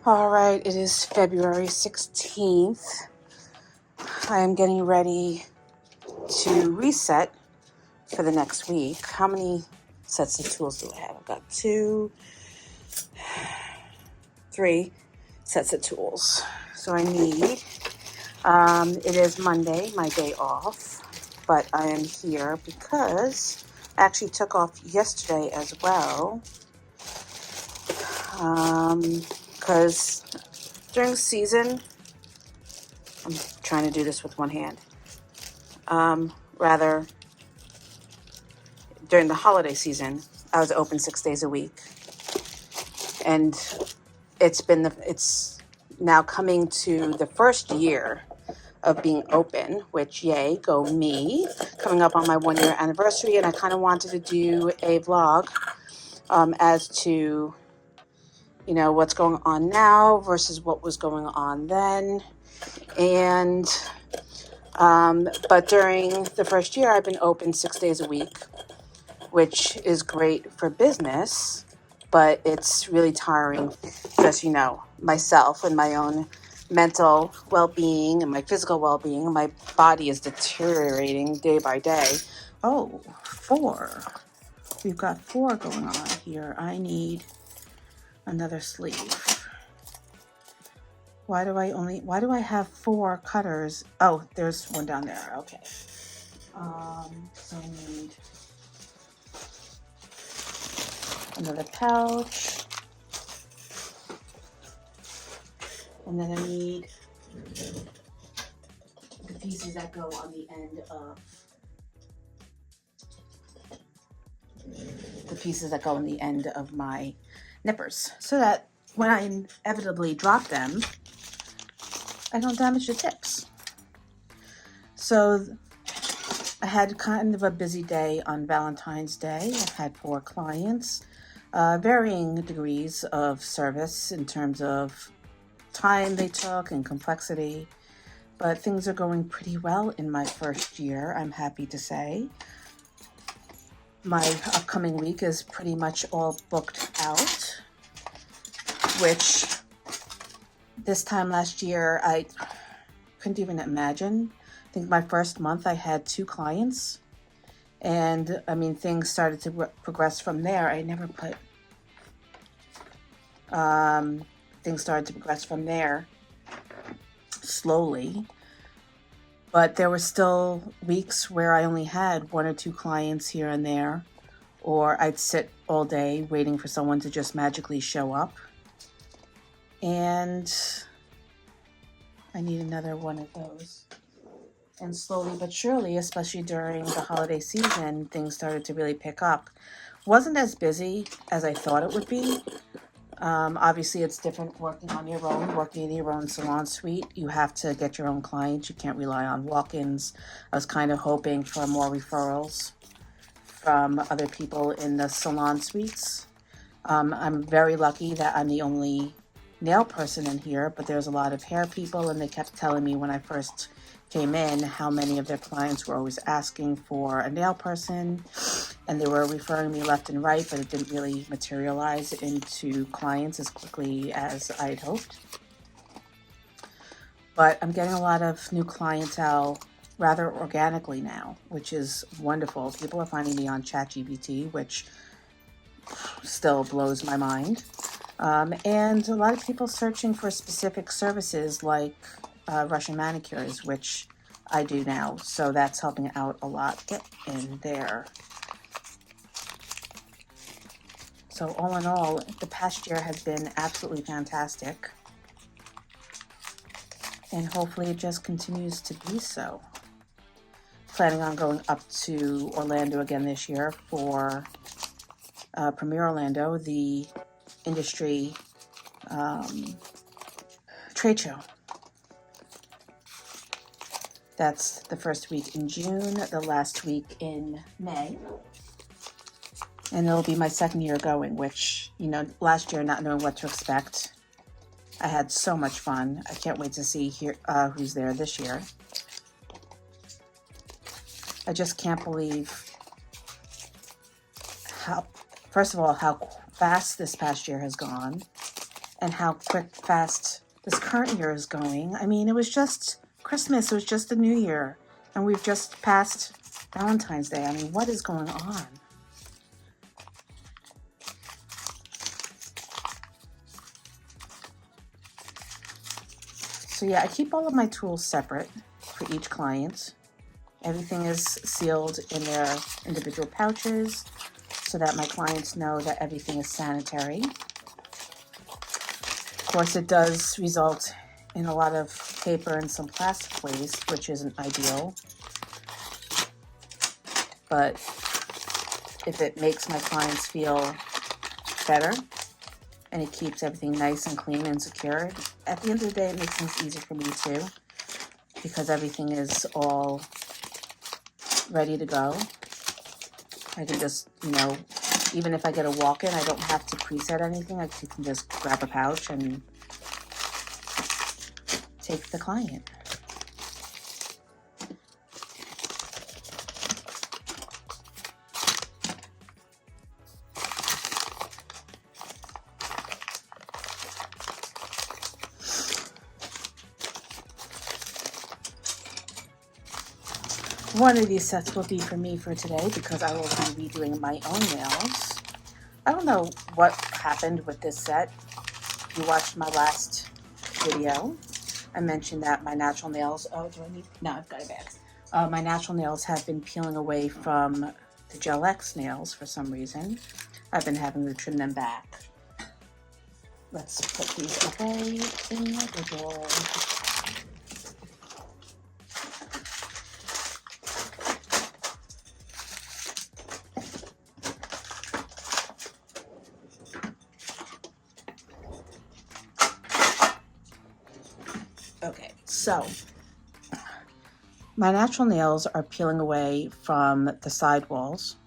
All right, it is February 16th. I am getting ready to reset for the next week. How many sets of tools do I have? I've got 3 sets of tools. So I need, it is Monday, my day off, but I am here because I actually took off yesterday as well. Because during season, I'm trying to do this with one hand. Rather, during the holiday season, I was open 6 days a week, and it's now coming to the first year of being open, which yay, go me, coming up on my 1-year anniversary, and I kind of wanted to do a vlog as to, you know, what's going on now versus what was going on then. And but during the first year, I've been open 6 days a week, which is great for business, but it's really tiring, just, you know, myself and my own mental well-being and my physical well-being, and my body is deteriorating day by day. Oh, 4. We've got 4 going on here. I need another sleeve. Why do I have 4 cutters? Oh, there's one down there. Okay. So I need another pouch. And then I need the pieces that go on the end of my nippers, so that when I inevitably drop them, I don't damage the tips. So I had kind of a busy day on Valentine's Day. I had 4 clients, varying degrees of service in terms of time they took and complexity, but things are going pretty well in my first year, I'm happy to say. My upcoming week is pretty much all booked out, which this time last year I couldn't even imagine. I think my first month I had 2 clients, and I mean, things started to progress from there. Things started to progress from there slowly, but there were still weeks where I only had 1 or 2 clients here and there, or I'd sit all day waiting for someone to just magically show up. And I need another one of those. And slowly but surely, especially during the holiday season, things started to really pick up. Wasn't as busy as I thought it would be. Obviously, it's different working on your own, working in your own salon suite. You have to get your own clients. You can't rely on walk-ins. I was kind of hoping for more referrals from other people in the salon suites. I'm very lucky that I'm the only nail person in here, but there's a lot of hair people, and they kept telling me when I first came in how many of their clients were always asking for a nail person, and they were referring me left and right, but it didn't really materialize into clients as quickly as I'd hoped. But I'm getting a lot of new clientele rather organically now, which is wonderful. People are finding me on ChatGPT, which still blows my mind. And a lot of people searching for specific services like Russian manicures, which I do now. So that's helping out a lot. Get in there. So all in all, the past year has been absolutely fantastic. And hopefully it just continues to be so. Planning on going up to Orlando again this year for Premier Orlando, the industry trade show. That's the first week in June, the last week in May. And it'll be my second year going, which, you know, last year not knowing what to expect, I had so much fun. I can't wait to see who's there this year. I just can't believe how, first of all, how fast this past year has gone and how fast this current year is going. I mean, it was just Christmas. It was just the New Year. And we've just passed Valentine's Day. I mean, what is going on? So yeah, I keep all of my tools separate for each client. Everything is sealed in their individual pouches so that my clients know that everything is sanitary. Of course, it does result in a lot of paper and some plastic waste, which isn't ideal. But if it makes my clients feel better and it keeps everything nice and clean and secure, at the end of the day, it makes things easier for me too, because everything is all ready to go. I can just, you know, even if I get a walk-in, I don't have to preset anything. I can just grab a pouch and take the client. One of these sets will be for me for today because I will be redoing my own nails. I don't know what happened with this set. If you watched my last video, I mentioned that my natural nails, no, I've got a bag. My natural nails have been peeling away from the Gel X nails for some reason. I've been having to trim them back. Let's put these away in the drawer. Okay, so my natural nails are peeling away from the side walls.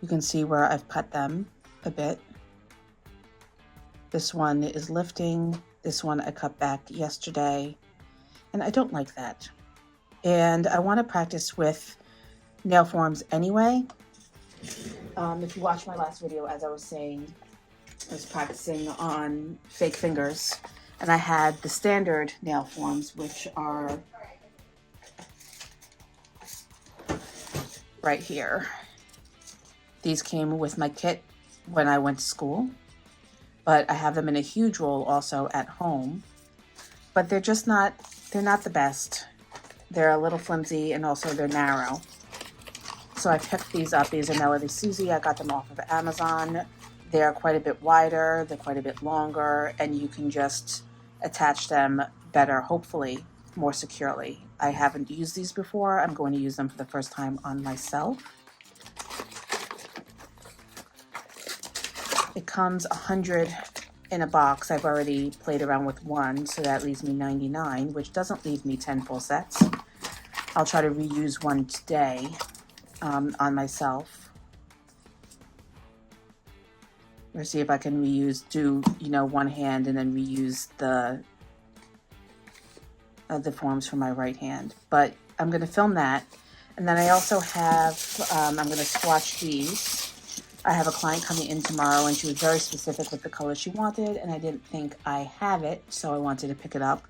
You can see where I've cut them a bit. This one is lifting. This one I cut back yesterday, and I don't like that. And I want to practice with nail forms anyway. If you watched my last video, as I was saying, I was practicing on fake fingers. And I had the standard nail forms, which are right here. These came with my kit when I went to school, but I have them in a huge roll also at home. But they're just not, they're not the best. They're a little flimsy and also they're narrow. So I picked these up. These are Melody Susie. I got them off of Amazon. They're quite a bit wider, they're quite a bit longer, and you can just attach them better, hopefully more securely. I haven't used these before. I'm going to use them for the first time on myself. It comes 100 in a box. I've already played around with one, so that leaves me 99, which doesn't leave me 10 full sets. I'll try to reuse one today on myself. Or see if I can do, you know, one hand and then reuse the forms for my right hand. But I'm going to film that. And then I also have, I'm going to swatch these. I have a client coming in tomorrow and she was very specific with the color she wanted and I didn't think I have it, so I wanted to pick it up.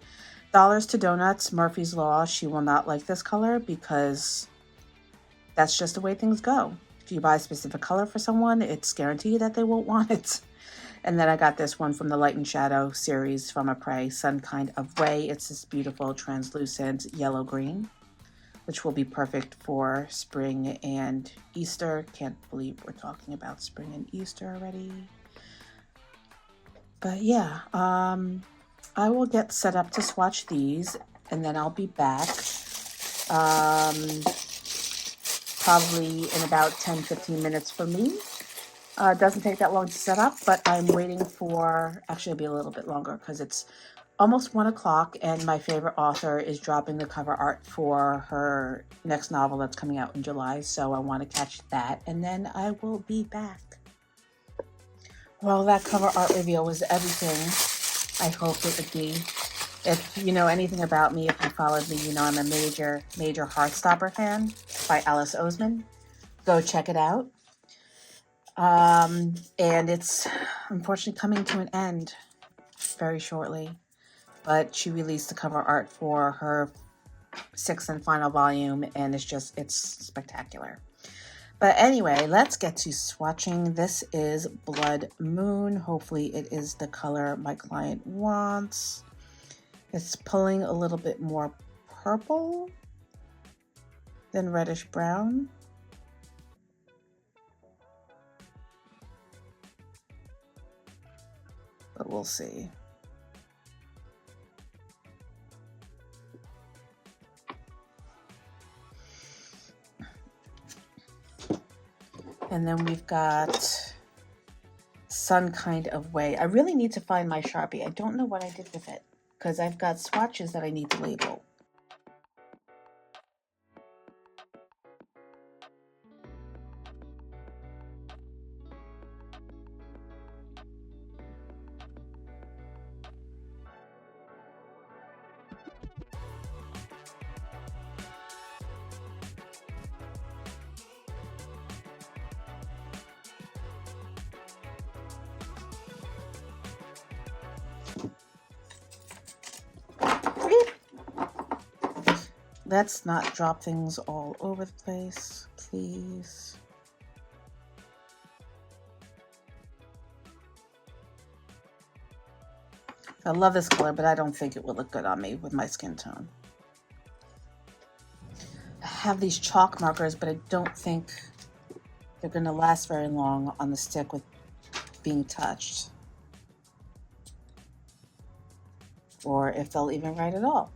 Dollars to Donuts, Murphy's Law. She will not like this color because that's just the way things go. If you buy a specific color for someone, it's guaranteed that they won't want it. And then I got this one from the Light and Shadow series from Apres, Some Kind of Way. It's this beautiful translucent yellow-green, which will be perfect for spring and Easter. Can't believe we're talking about spring and Easter already. But yeah, I will get set up to swatch these, and then I'll be back. Probably in about 10-15 minutes for me. It doesn't take that long to set up, but I'm waiting for, actually it'll be a little bit longer because it's almost 1 o'clock, and my favorite author is dropping the cover art for her next novel that's coming out in July, so I want to catch that, and then I will be back. Well, that cover art reveal was everything I hoped it would be. If you know anything about me, if you followed me, you know I'm a major Heartstopper fan by Alice Oseman. Go check it out. And it's unfortunately coming to an end very shortly. But she released the cover art for her 6th and final volume, and it's spectacular. But anyway, let's get to swatching. This is Blood Moon. Hopefully it is the color my client wants. It's pulling a little bit more purple than reddish brown. But we'll see. And then we've got Sun Kind of Way. I really need to find my Sharpie. I don't know what I did with it because I've got swatches that I need to label. Let's not drop things all over the place, please. I love this color, but I don't think it would look good on me with my skin tone. I have these chalk markers, but I don't think they're going to last very long on the stick with being touched. Or if they'll even write at all.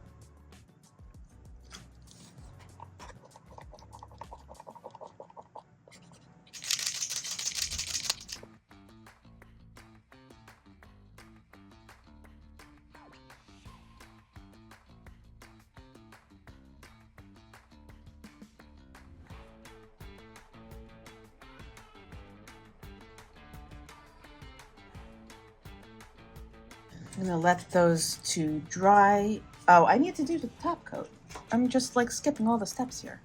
I'm gonna let those two dry. Oh, I need to do the top coat. I'm just like skipping all the steps here.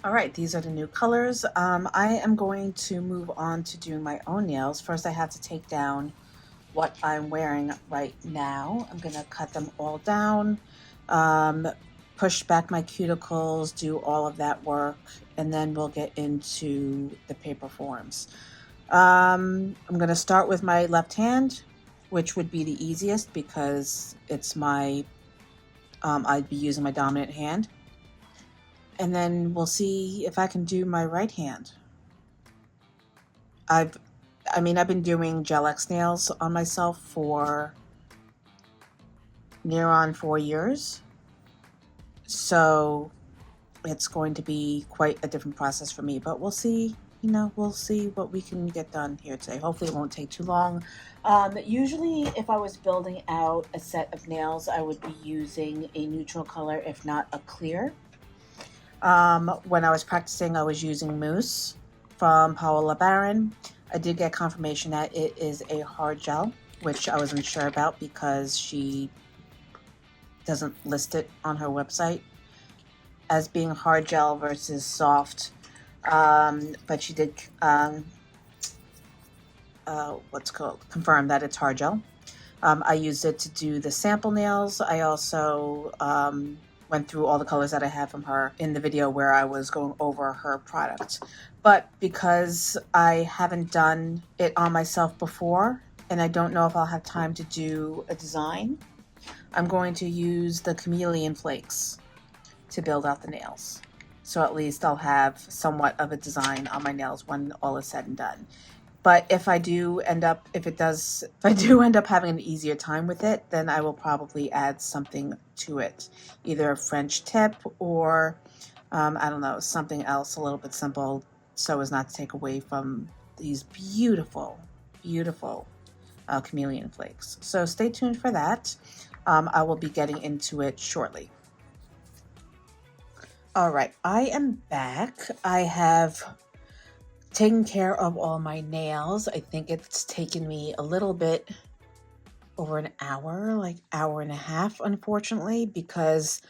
All right, these are the new colors. I am going to move on to doing my own nails. First, I have to take down what I'm wearing right now. I'm gonna cut them all down, push back my cuticles, do all of that work, and then we'll get into the paper forms. I'm gonna start with my left hand, which would be the easiest because it's my, I'd be using my dominant hand. And then we'll see if I can do my right hand. I've been doing Gel X nails on myself for near on 4 years. So it's going to be quite a different process for me, but we'll see, we'll see what we can get done here today. Hopefully it won't take too long. Usually if I was building out a set of nails, I would be using a neutral color, if not a clear. When I was practicing, I was using Mousse from Paola Baron. I did get confirmation that it is a hard gel, which I wasn't sure about because she doesn't list it on her website as being hard gel versus soft. But she did confirm that it's hard gel. I used it to do the sample nails. I also went through all the colors that I had from her in the video where I was going over her product. But because I haven't done it on myself before, and I don't know if I'll have time to do a design, I'm going to use the Chameleon flakes to build out the nails. So at least I'll have somewhat of a design on my nails when all is said and done. But if I do end up having an easier time with it, then I will probably add something to it. Either a French tip or, I don't know, something else a little bit simple so as not to take away from these beautiful, beautiful chameleon flakes. So stay tuned for that. I will be getting into it shortly. All right, I am back. I have taken care of all my nails. I think it's taken me a little bit over an hour, like hour and a half, unfortunately, because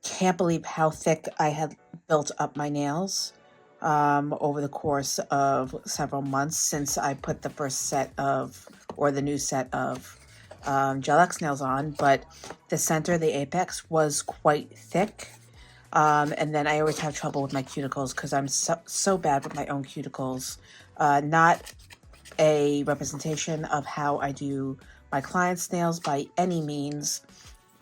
can't believe how thick I had built up my nails over the course of several months since I put the first set of, or the new set of Gel-X nails on. But the center, the apex, was quite thick. And then I always have trouble with my cuticles because I'm so bad with my own cuticles. Not a representation of how I do my clients' nails by any means,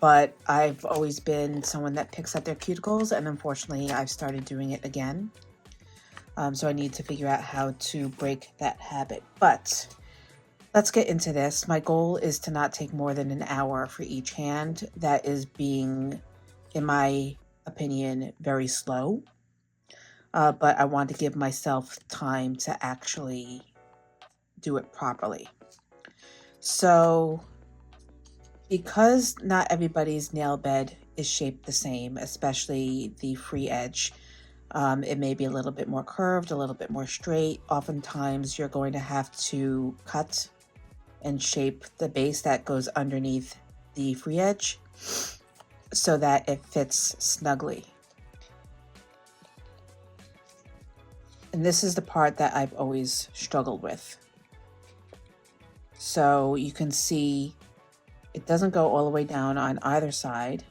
but I've always been someone that picks at their cuticles, and unfortunately I've started doing it again. So I need to figure out how to break that habit. But let's get into this. My goal is to not take more than an hour for each hand. That is being, in my opinion, very slow. But I want to give myself time to actually do it properly. So because not everybody's nail bed is shaped the same, especially the free edge, it may be a little bit more curved, a little bit more straight. Oftentimes you're going to have to cut and shape the base that goes underneath the free edge so that it fits snugly. And this is the part that I've always struggled with. So you can see it doesn't go all the way down on either side.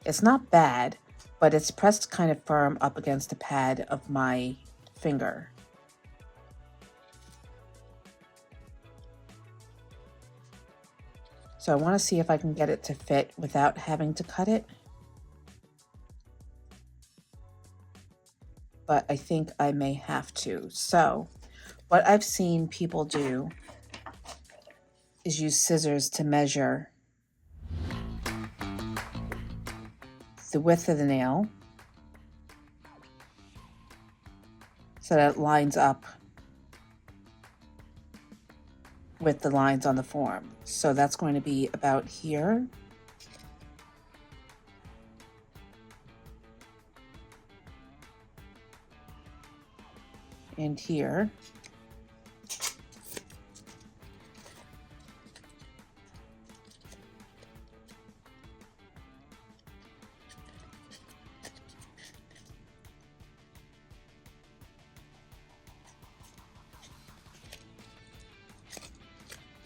It's not bad, but it's pressed kind of firm up against the pad of my finger. So I want to see if I can get it to fit without having to cut it. But I think I may have to. So what I've seen people do is use scissors to measure the width of the nail so that it lines up with the lines on the form. So that's going to be about here. And here.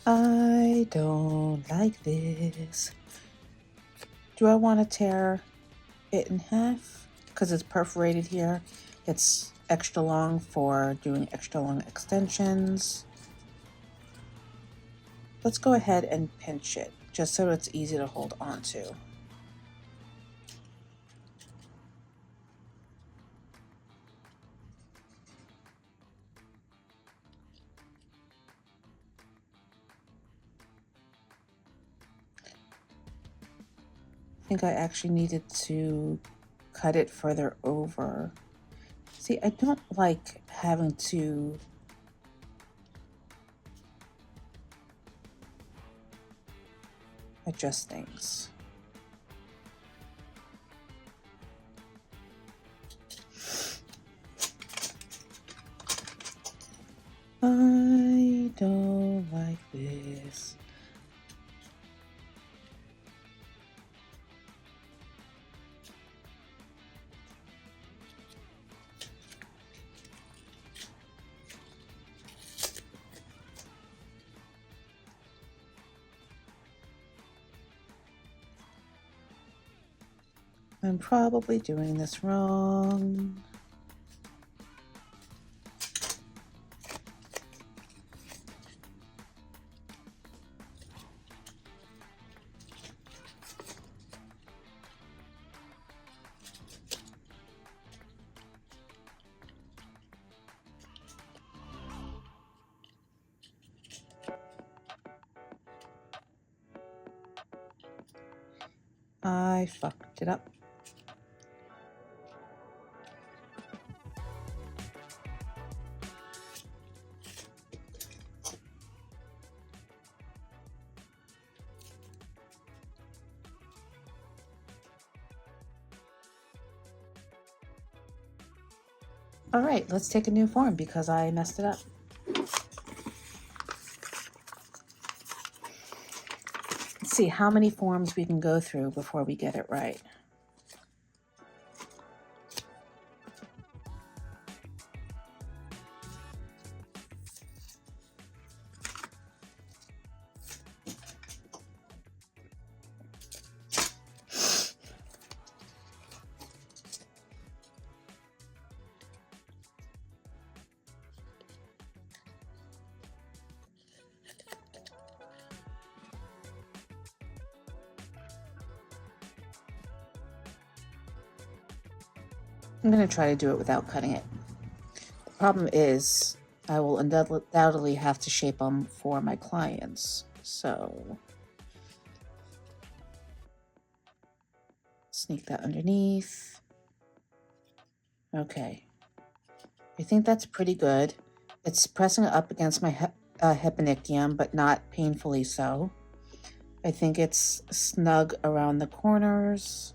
I don't like this. Do I want to tear it in half? Because it's perforated here. It's extra long for doing extra long extensions. Let's go ahead and pinch it just so it's easy to hold on to. I think I actually needed to cut it further over. See, I don't like having to adjust things. I don't like this. I'm probably doing this wrong. I fucked it up. All right, let's take a new form because I messed it up. Let's see how many forms we can go through before we get it right. I'm going to try to do it without cutting it. The problem is I will undoubtedly have to shape them for my clients. So sneak that underneath. Okay. I think that's pretty good. It's pressing up against my hyponychium, but not painfully so. I think it's snug around the corners.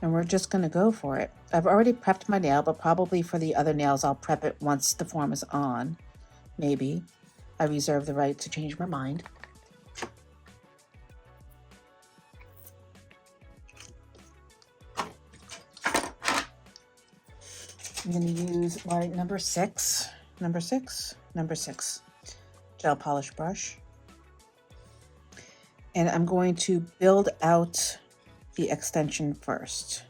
And we're just going to go for it. I've already prepped my nail, but probably for the other nails, I'll prep it once the form is on. Maybe. I reserve the right to change my mind. I'm going to use my number six gel polish brush. And I'm going to build out the extension first.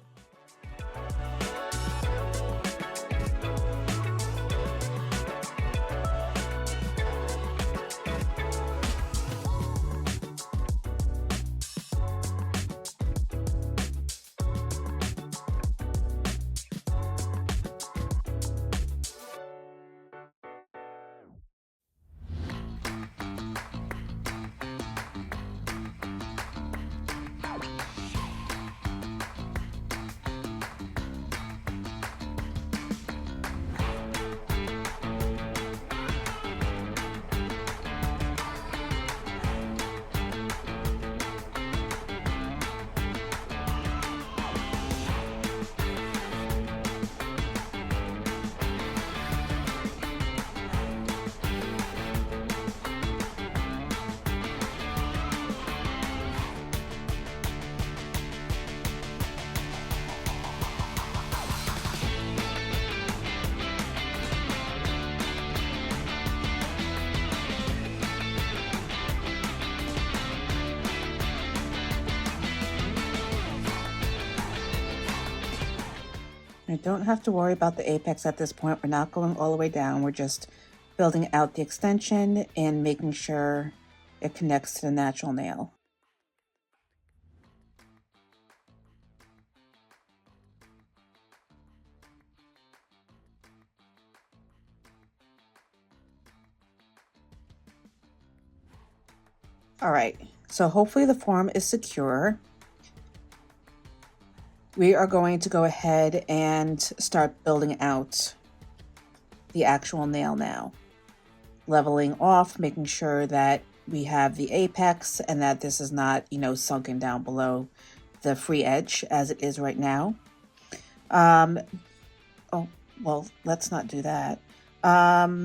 I don't have to worry about the apex at this point. We're not going all the way down. We're just building out the extension and making sure it connects to the natural nail. All right, so hopefully the form is secure. We are going to go ahead and start building out the actual nail now. Leveling off, making sure that we have the apex and that this is not, sunken down below the free edge as it is right now. Oh, well, let's not do that. What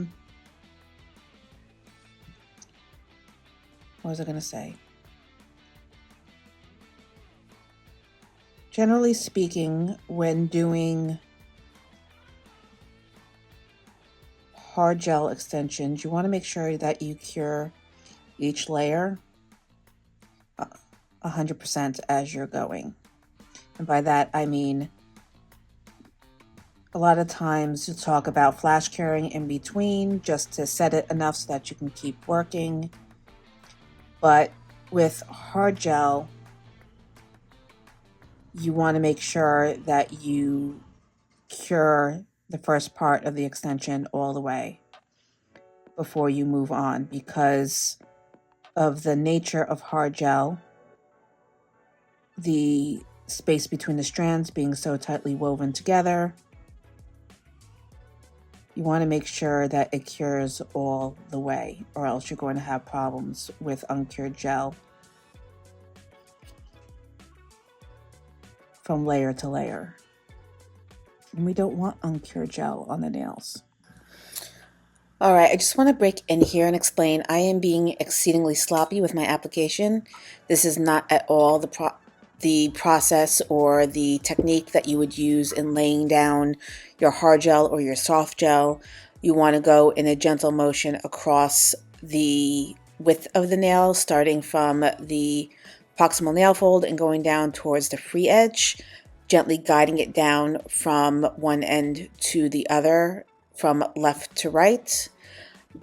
was I going to say? Generally speaking, when doing hard gel extensions, you want to make sure that you cure each layer 100% as you're going. And by that, I mean, a lot of times you'll talk about flash curing in between just to set it enough so that you can keep working. But with hard gel, you want to make sure that you cure the first part of the extension all the way before you move on, because of the nature of hard gel, the space between the strands being so tightly woven together. You want to make sure that it cures all the way, or else you're going to have problems with uncured gel from layer to layer. And we don't want uncured gel on the nails. All right, I just want to break in here and explain I am being exceedingly sloppy with my application. This is not at all the process or the technique that you would use in laying down your hard gel or your soft gel. You want to go in a gentle motion across the width of the nail, starting from the proximal nail fold and going down towards the free edge, gently guiding it down from one end to the other, from left to right.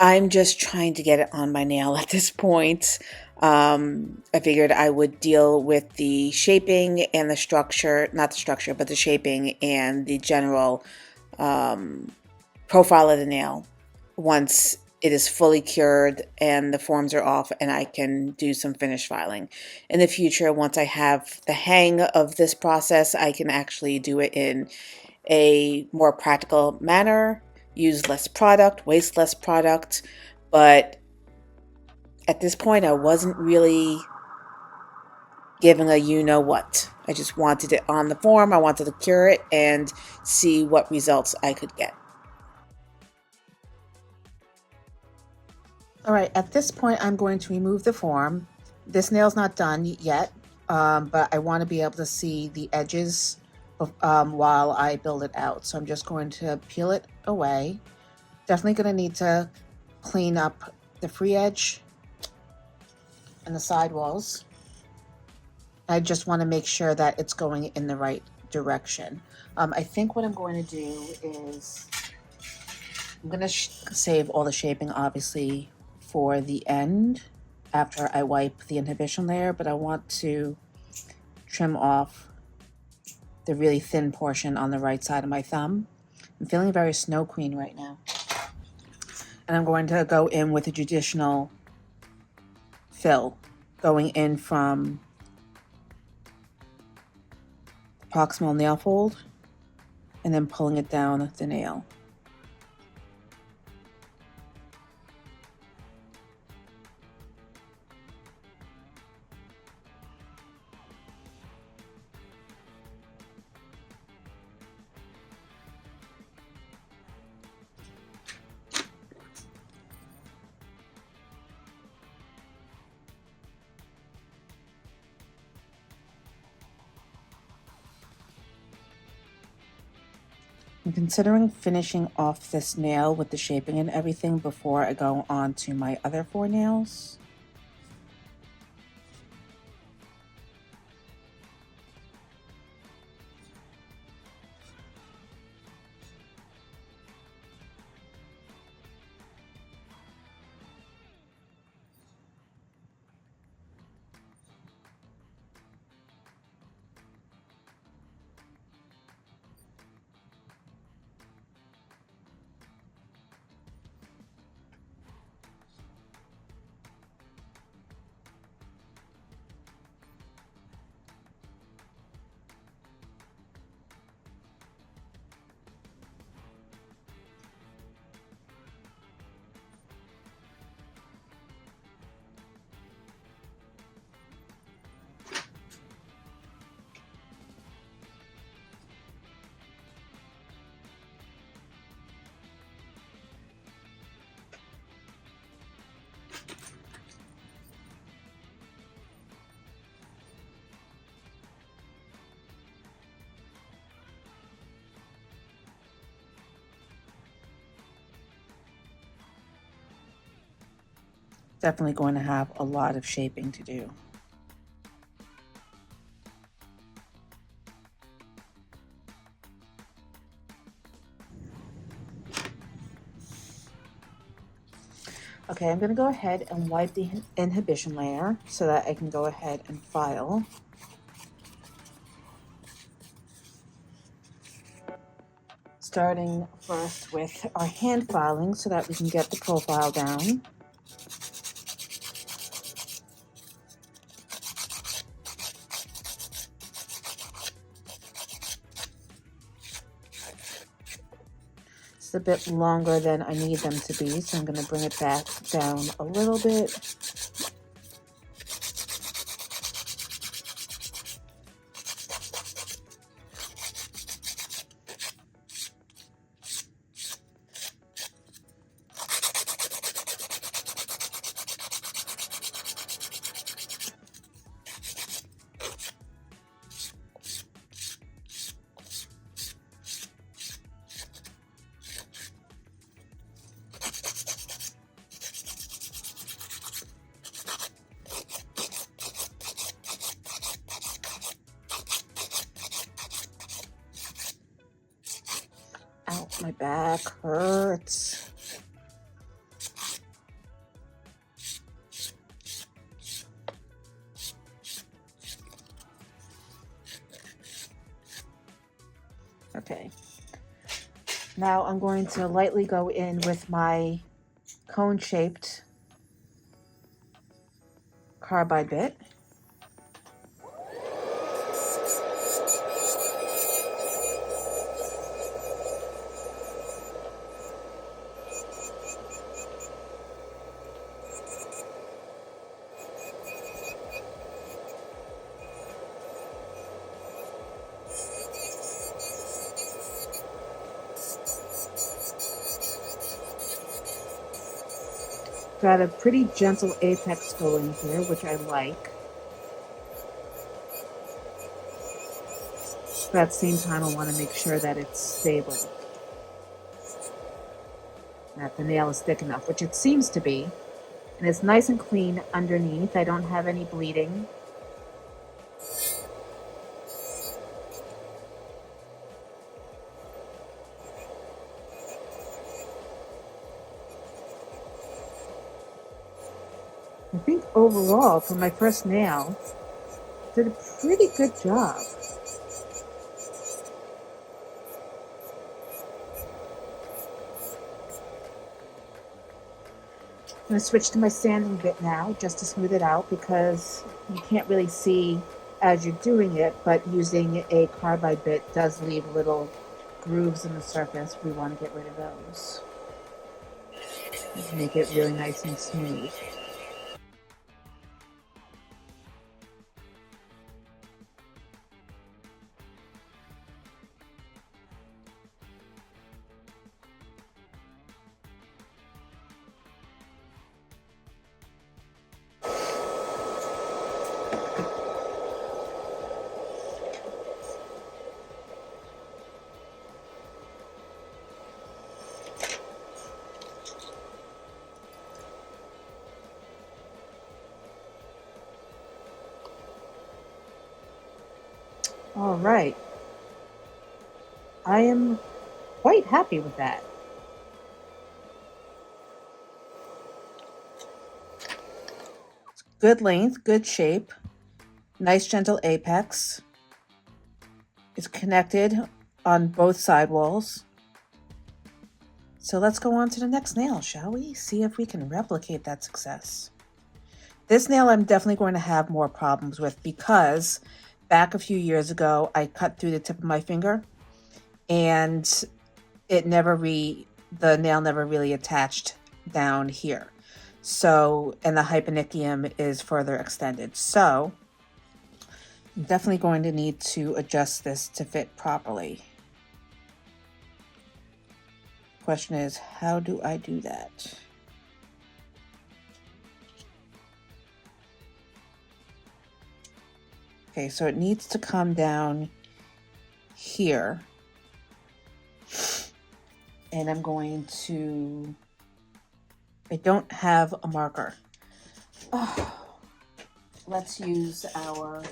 I'm just trying to get it on my nail at this point. I figured I would deal with the shaping and the structure, not the structure, but the shaping and the general profile of the nail once it is fully cured and the forms are off and I can do some finish filing. In the future, once I have the hang of this process, I can actually do it in a more practical manner, use less product, waste less product, but at this point I wasn't really giving a you-know-what. I just wanted it on the form, I wanted to cure it and see what results I could get. All right, at this point I'm going to remove the form. This nail's not done yet, but I want to be able to see the edges while I build it out. So I'm just going to peel it away. Definitely going to need to clean up the free edge and the side walls. I just want to make sure that it's going in the right direction. I think what I'm going to do is I'm going to save all the shaping obviously for the end after I wipe the inhibition layer, but I want to trim off the really thin portion on the right side of my thumb. I'm feeling very Snow Queen right now. And I'm going to go in with a traditional fill, going in from the proximal nail fold and then pulling it down the nail. I'm considering finishing off this nail with the shaping and everything before I go on to my other 4 nails. Definitely going to have a lot of shaping to do. Okay, I'm going to go ahead and wipe the inhibition layer so that I can go ahead and file. Starting first with our hand filing so that we can get the profile down. It's a bit longer than I need them to be, so I'm going to bring it back down a little bit. My back hurts. Okay. Now I'm going to lightly go in with my cone-shaped carbide bit. Got a pretty gentle apex going here, which I like. But at the same time, I want to make sure that it's stable, that the nail is thick enough, which it seems to be. And it's nice and clean underneath. I don't have any bleeding. I think overall, for my first nail, did a pretty good job. I'm going to switch to my sanding bit now, just to smooth it out, because you can't really see as you're doing it, but using a carbide bit does leave little grooves in the surface. We want to get rid of those. Make it really nice and smooth. All right. I am quite happy with that. Good length, good shape, nice gentle apex. It's connected on both side walls. So let's go on to the next nail, shall we? See if we can replicate that success. This nail I'm definitely going to have more problems with, because back a few years ago, I cut through the tip of my finger and the nail never really attached down here. So, and the hyponychium is further extended. So I'm definitely going to need to adjust this to fit properly. Question is, how do I do that? Okay, so it needs to come down here. And I'm going to, I don't have a marker. Oh, let's use our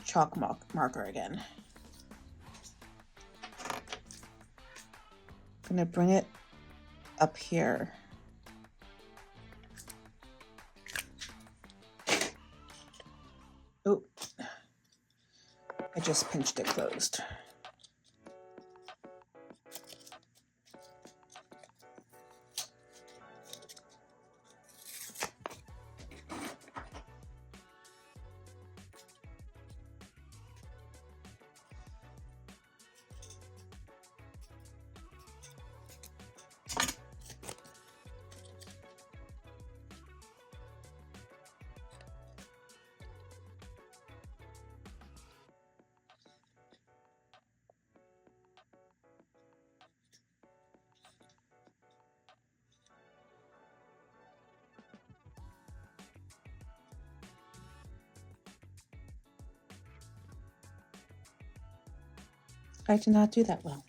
chalk marker again. I'm gonna bring it up here. Oh, I just pinched it closed. I did not do that well.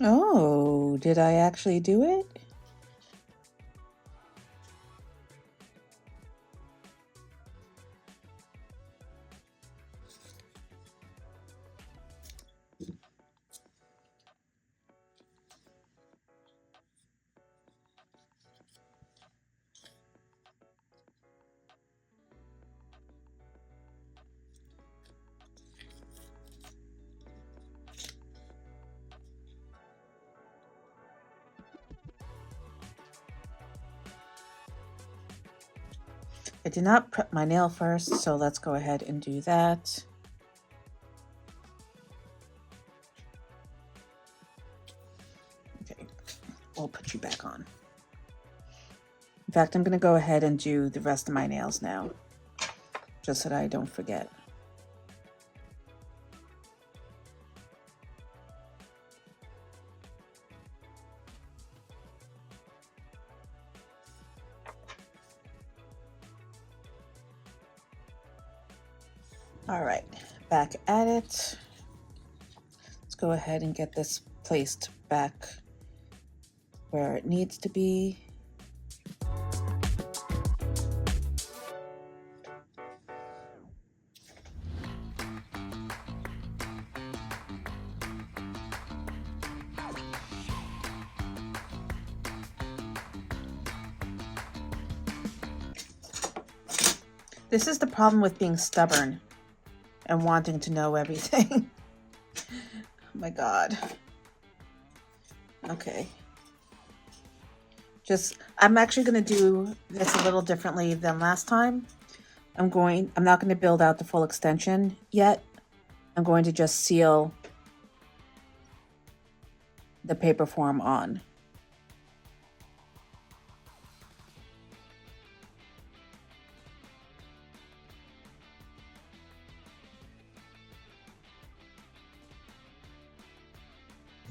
Oh, did I actually do it? I did not prep my nail first, so let's go ahead and do that. Okay, we'll put you back on. In fact, I'm going to go ahead and do the rest of my nails now, just so that I don't forget. All right, back at it. Let's go ahead and get this placed back where it needs to be. This is the problem with being stubborn and wanting to know everything. Oh my God. Okay. I'm actually going to do this a little differently than last time. I'm not going to build out the full extension yet. I'm going to just seal the paper form on.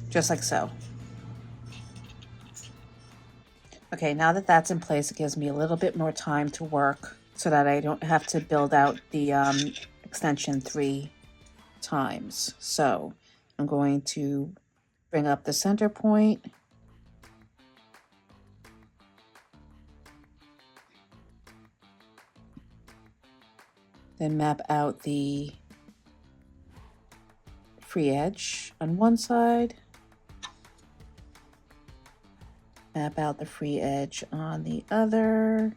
Just like so. Okay, now that that's in place, it gives me a little bit more time to work so that I don't have to build out the extension 3 times. So I'm going to bring up the center point. Then map out the free edge on one side. Map out the free edge on the other.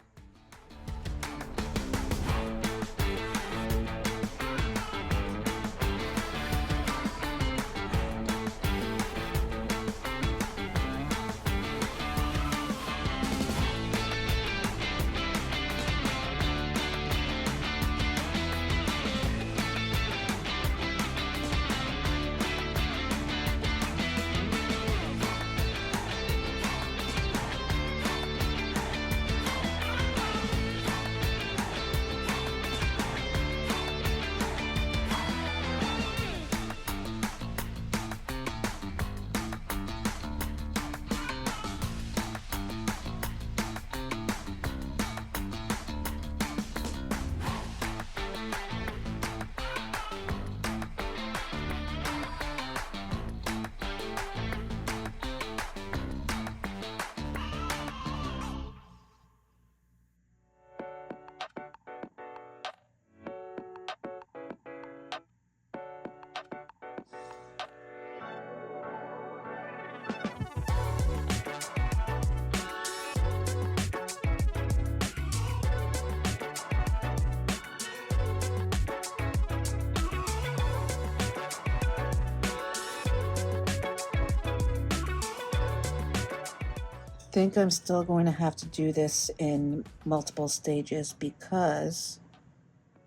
I think I'm still going to have to do this in multiple stages because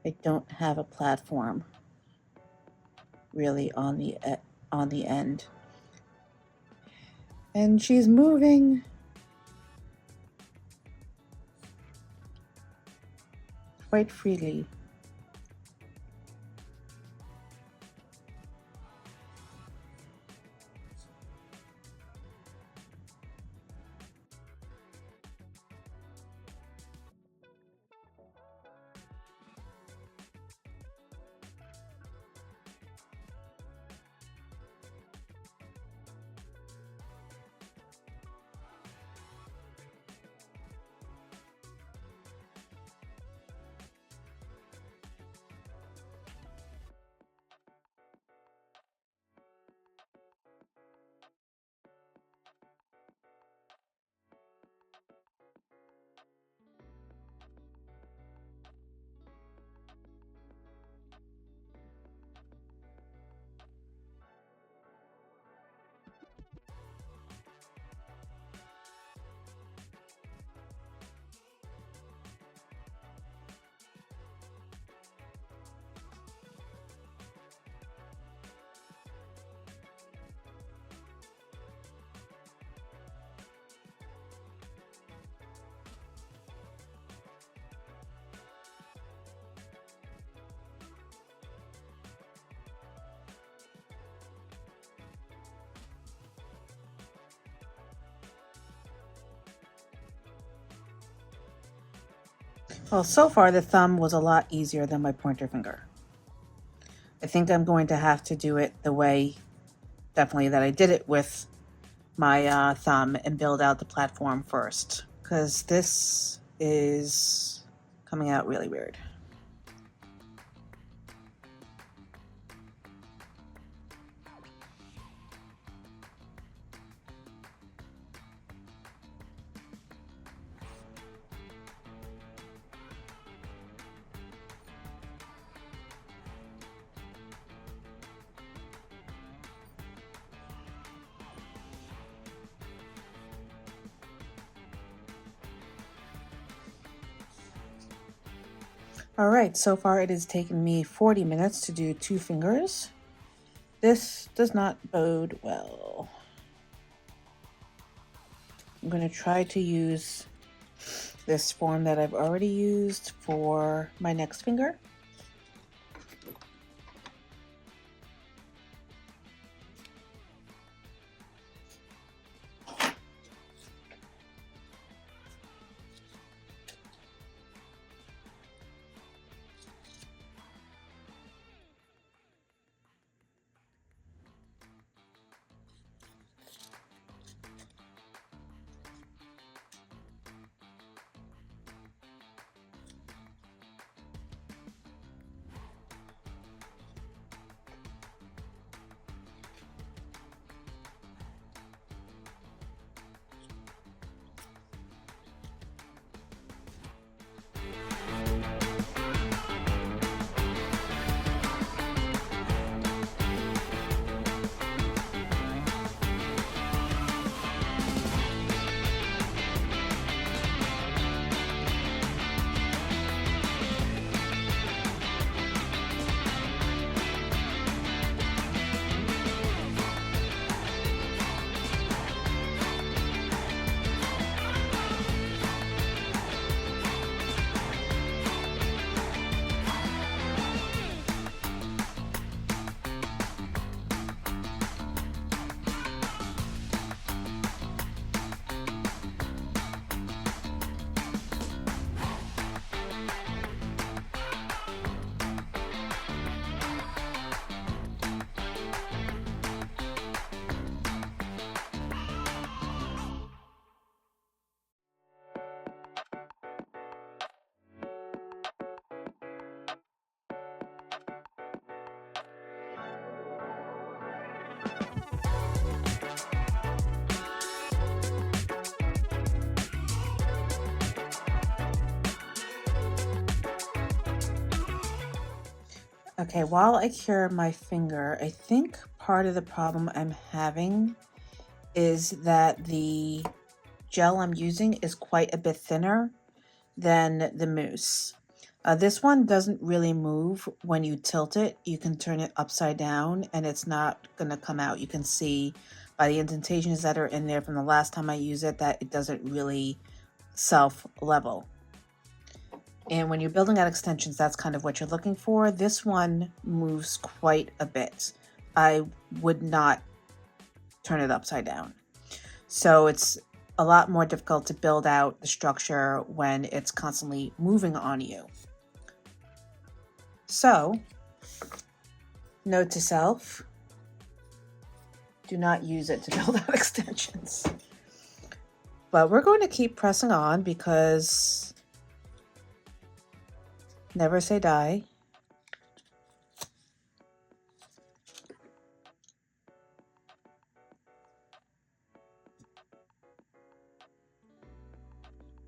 I don't have a platform really on the end. And she's moving. Quite freely. Well, so far the thumb was a lot easier than my pointer finger. I think I'm going to have to do it the way, definitely, that I did it with my thumb and build out the platform first, because this is coming out really weird. All right, so far it has taken me 40 minutes to do 2 fingers. This does not bode well. I'm going to try to use this form that I've already used for my next finger. Okay, while I cure my finger, I think part of the problem I'm having is that the gel I'm using is quite a bit thinner than the mousse. This one doesn't really move when you tilt it. You can turn it upside down and it's not going to come out. You can see by the indentations that are in there from the last time I used it that it doesn't really self-level. And when you're building out extensions, that's kind of what you're looking for. This one moves quite a bit. I would not turn it upside down. So it's a lot more difficult to build out the structure when it's constantly moving on you. So, note to self, do not use it to build out extensions. But we're going to keep pressing on because never say die.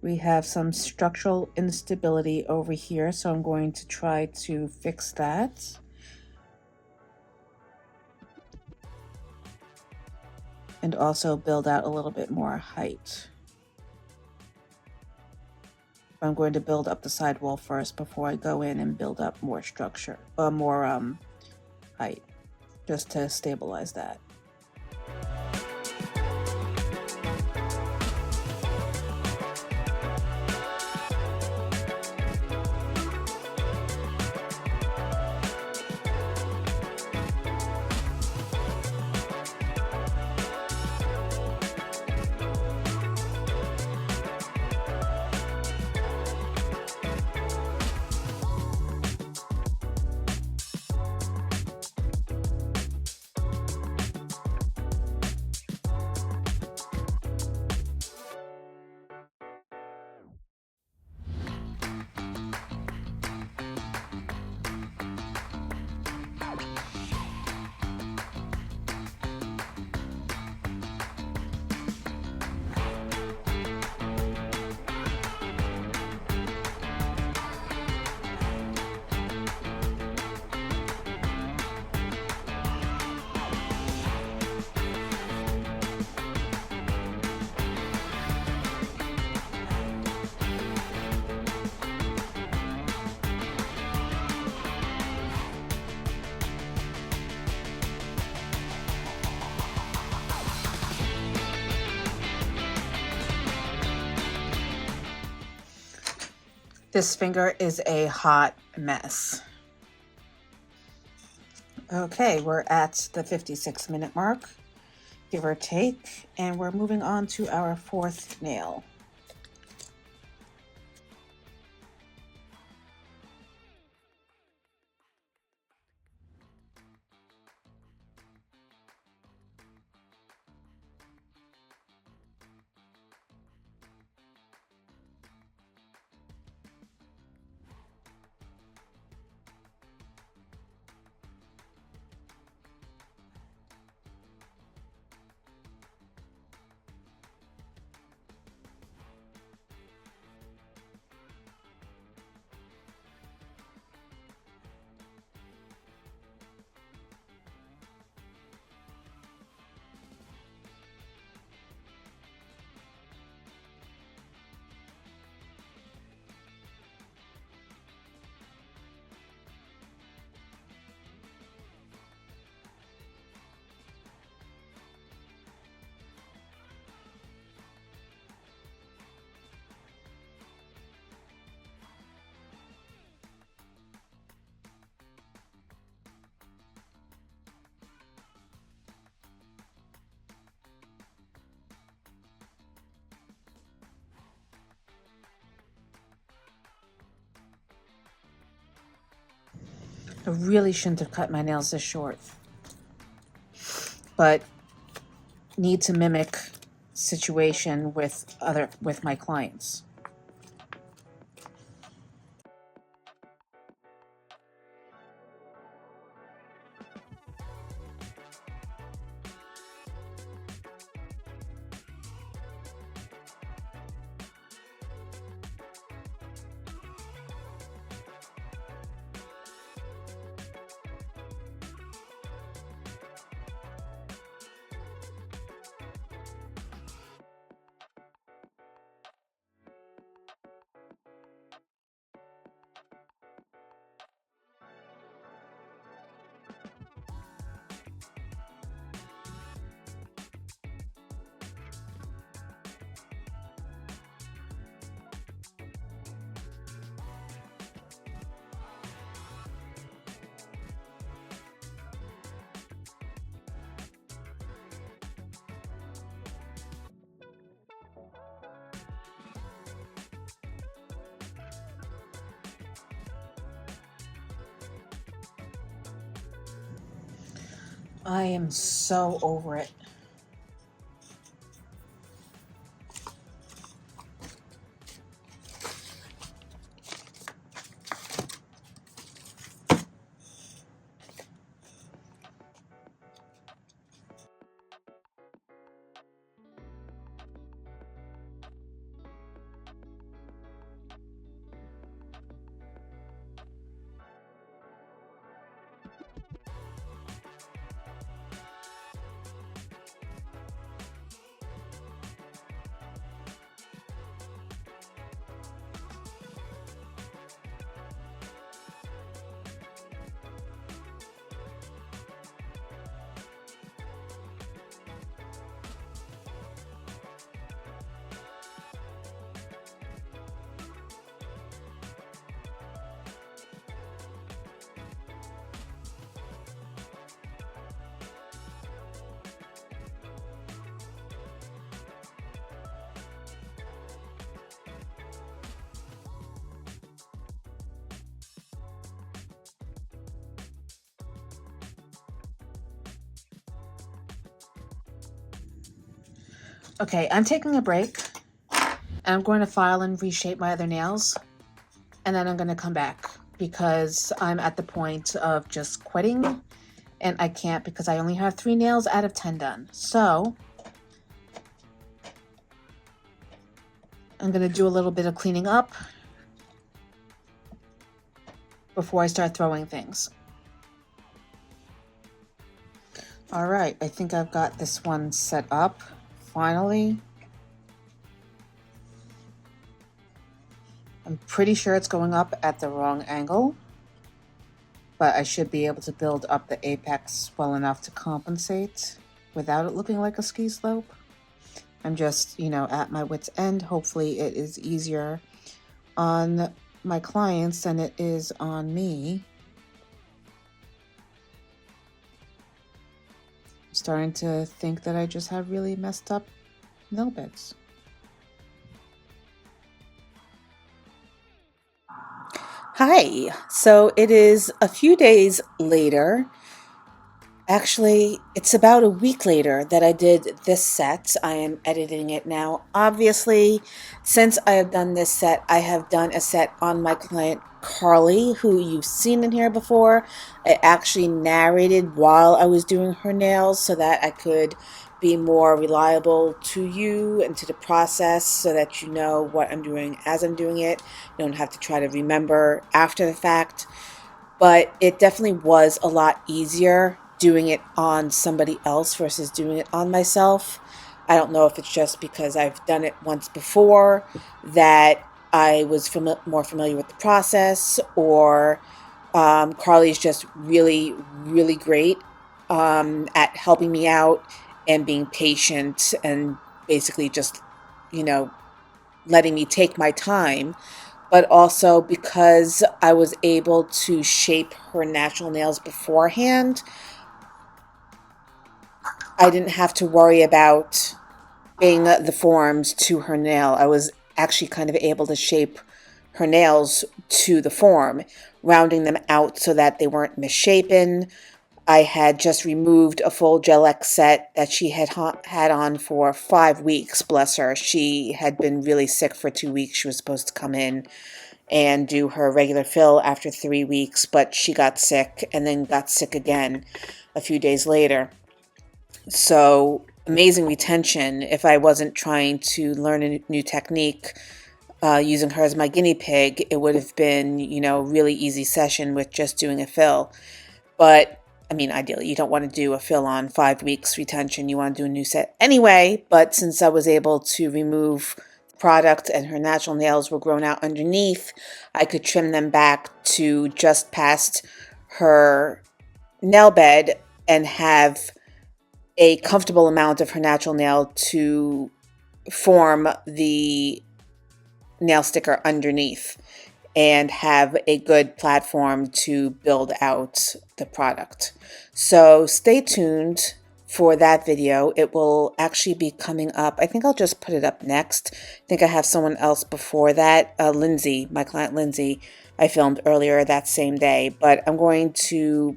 We have some structural instability over here, so I'm going to try to fix that. And also build out a little bit more height. I'm going to build up the sidewall first before I go in and build up more structure, more height, just to stabilize that. This finger is a hot mess. Okay, we're at the 56-minute mark, give or take, and we're moving on to our fourth nail. I really shouldn't have cut my nails this short, but need to mimic situation with my clients. I am so over it. Okay, I'm taking a break. I'm going to file and reshape my other nails, and then I'm going to come back because I'm at the point of just quitting, and I can't because I only have 3 nails out of 10 done. So I'm going to do a little bit of cleaning up before I start throwing things. All right, I think I've got this one set up finally. I'm pretty sure it's going up at the wrong angle, but I should be able to build up the apex well enough to compensate without it looking like a ski slope. I'm just, at my wit's end. Hopefully it is easier on my clients than it is on me. I'm starting to think that I just have really messed up nail beds. Hi, so it is a few days later. Actually, it's about a week later that I did this set. I am editing it now. Obviously, since I have done this set, I have done a set on my client Carly, who you've seen in here before. I actually narrated while I was doing her nails so that I could be more reliable to you and to the process so that you know what I'm doing as I'm doing it. You don't have to try to remember after the fact. But it definitely was a lot easier doing it on somebody else versus doing it on myself. I don't know if it's just because I've done it once before that I was more familiar with the process, or Carly's just really, really great at helping me out and being patient and basically just, letting me take my time. But also because I was able to shape her natural nails beforehand, I didn't have to worry about being the forms to her nail. I was actually kind of able to shape her nails to the form, rounding them out so that they weren't misshapen. I had just removed a full Gel X set that she had on for 5 weeks, bless her. She had been really sick for 2 weeks. She was supposed to come in and do her regular fill after 3 weeks, but she got sick and then got sick again a few days later. So amazing retention. If I wasn't trying to learn a new technique using her as my guinea pig, it would have been, really easy session with just doing a fill. But I mean, ideally, you don't want to do a fill on 5 weeks retention. You want to do a new set anyway. But since I was able to remove product and her natural nails were grown out underneath, I could trim them back to just past her nail bed and have a comfortable amount of her natural nail to form the nail sticker underneath and have a good platform to build out the product. So stay tuned for that video. It will actually be coming up. I think I'll just put it up next. I think I have someone else before that. Lindsay, my client Lindsay, I filmed earlier that same day. But I'm going to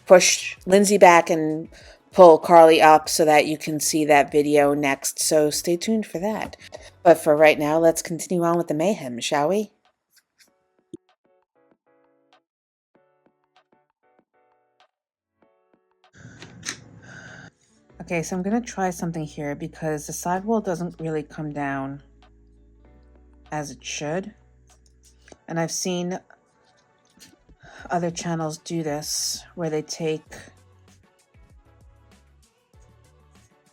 push Lindsay back and pull Carly up so that you can see that video next. So stay tuned for that. But for right now, let's continue on with the mayhem, shall we? Okay, so I'm going to try something here because the sidewall doesn't really come down as it should. And I've seen other channels do this where they take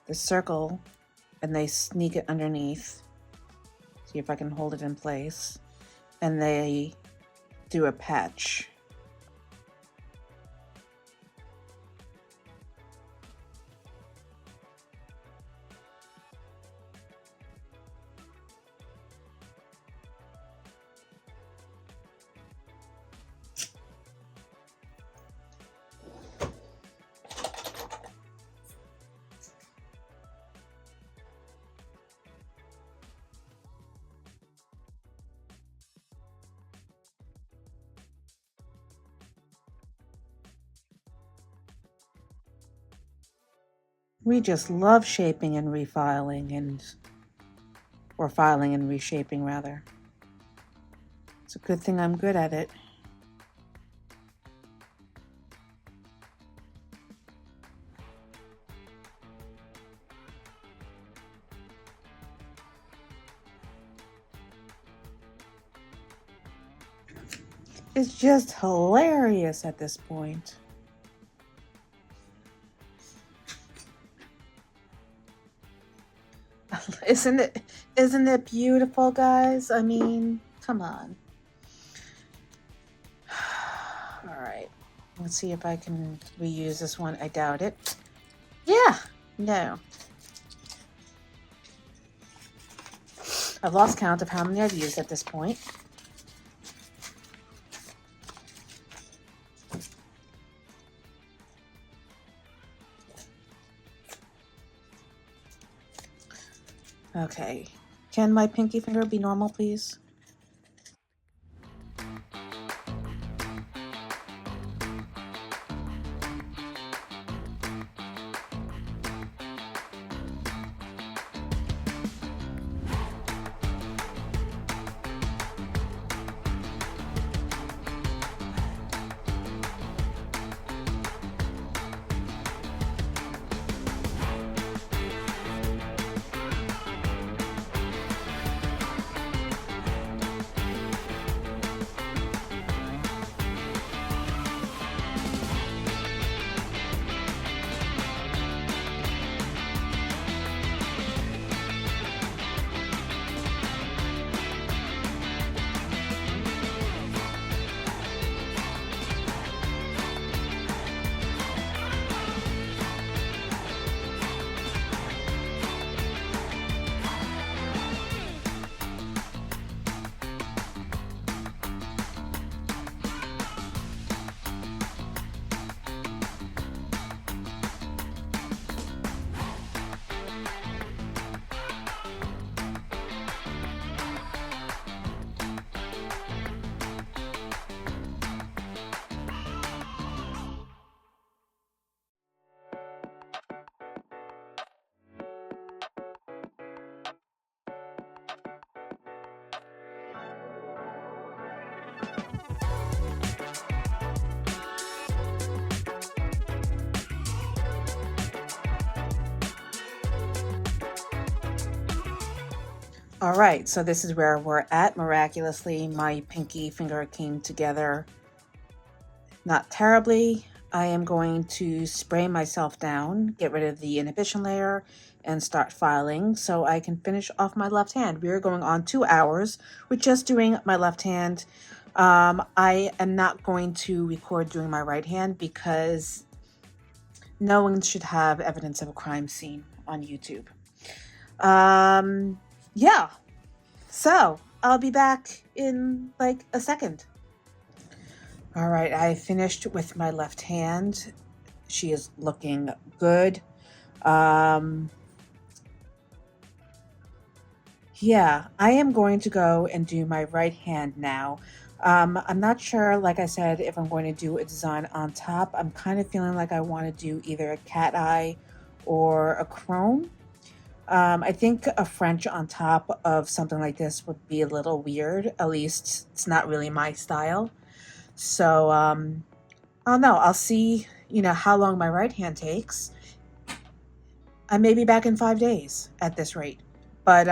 the circle and they sneak it underneath. See if I can hold it in place. And they do a patch. We just love shaping and refiling or filing and reshaping rather. It's a good thing I'm good at it. It's just hilarious at this point. Isn't it beautiful, guys? I mean, come on. All right, let's see if I can reuse this one. I doubt it. Yeah, no. I've lost count of how many I've used at this point. Okay. Can my pinky finger be normal, please? All right, so this is where we're at. Miraculously, my pinky finger came together. Not terribly. I am going to spray myself down, get rid of the inhibition layer, and start filing so I can finish off my left hand. We are going on 2 hours with just doing my left hand. I am not going to record doing my right hand because no one should have evidence of a crime scene on YouTube. Yeah, so I'll be back in like a second. All right, I finished with my left hand. She is looking good. Yeah, I am going to go and do my right hand now. I'm not sure, like I said, if I'm going to do a design on top. I'm kind of feeling like I want to do either a cat eye or a chrome. I think a French on top of something like this would be a little weird. At least it's not really my style. So, I don't know. I'll see, how long my right hand takes. I may be back in 5 days at this rate. But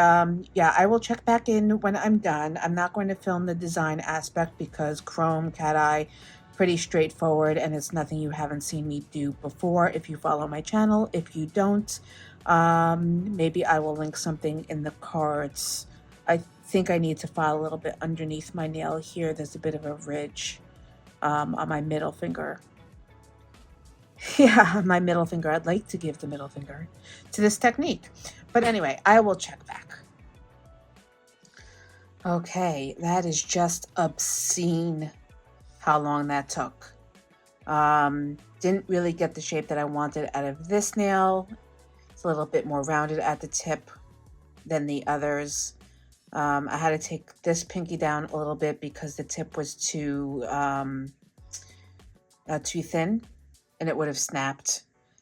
yeah, I will check back in when I'm done. I'm not going to film the design aspect because Chrome, Cat Eye, pretty straightforward, and it's nothing you haven't seen me do before if you follow my channel. If you don't, maybe I will link something in the cards. I think I need to file a little bit underneath my nail here. There's a bit of a ridge on my middle finger. Yeah, my middle finger. I'd like to give the middle finger to this technique. But anyway, I will check back. Okay, that is just obscene how long that took. Didn't really get the shape that I wanted out of this nail. It's a little bit more rounded at the tip than the others. I had to take this pinky down a little bit because the tip was too thin and it would have snapped.